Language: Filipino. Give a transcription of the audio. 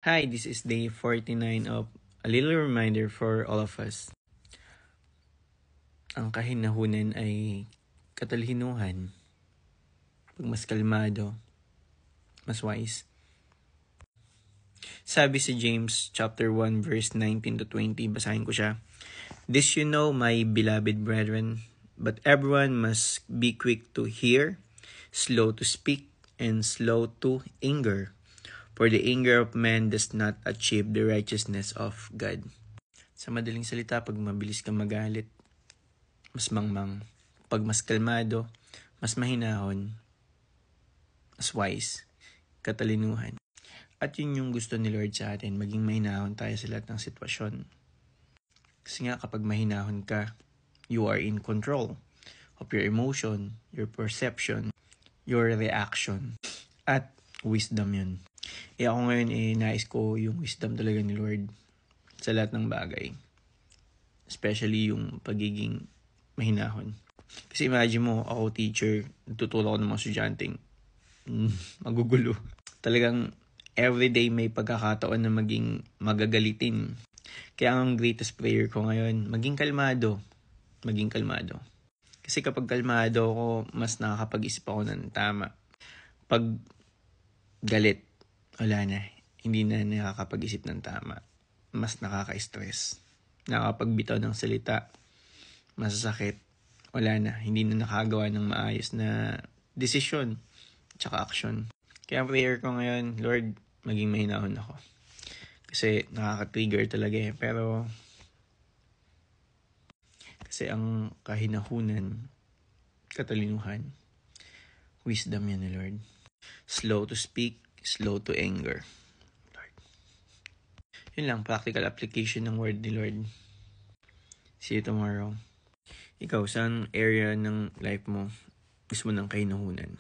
Hi, this is day 49 of a little reminder for all of us. Ang kahinahunan ay katalhinuhan. Pag mas kalmado, mas wise. Sabi sa James chapter 1 verse 19 to 20, basahin ko siya. This you know, my beloved brethren, but everyone must be quick to hear, slow to speak, and slow to anger. For the anger of man does not achieve the righteousness of God. Sa madaling salita, pag mabilis kang magalit, mas mangmang. Pag mas kalmado, mas mahinahon, mas wise, katalinuhan. At yun yung gusto ni Lord sa atin, maging mahinahon tayo sa lahat ng sitwasyon. Kasi nga kapag mahinahon ka, you are in control of your emotion, your perception, your reaction. At wisdom yun. Ako ngayon, nais ko yung wisdom talaga ni Lord sa lahat ng bagay. Especially yung pagiging mahinahon. Kasi imagine mo, ako teacher, nagtuturo ako ng mga estudyanteng magugulo. Talagang everyday may pagkakataon na maging magagalitin. Kaya ang greatest prayer ko ngayon, maging kalmado. Maging kalmado. Kasi kapag kalmado ako, mas nakakapag-isip ako ng tama. Pag galit, wala na. Hindi na nakakapag-isip ng tama. Mas nakaka-stress. Nakakapagbitaw ng salita. Masasakit. Wala na. Hindi na nakagawa ng maayos na desisyon. Tsaka action. Kaya ang prayer ko ngayon, Lord, maging mahinahon ako. Kasi nakaka-trigger talaga eh. Pero, kasi ang kahinahunan, katalinuhan, wisdom yan ni Lord. Slow to speak, slow to anger. Lord. Yun lang, practical application ng word ni Lord. See you tomorrow. Ikaw, saan area ng life mo gusto mo ng kahinahunan?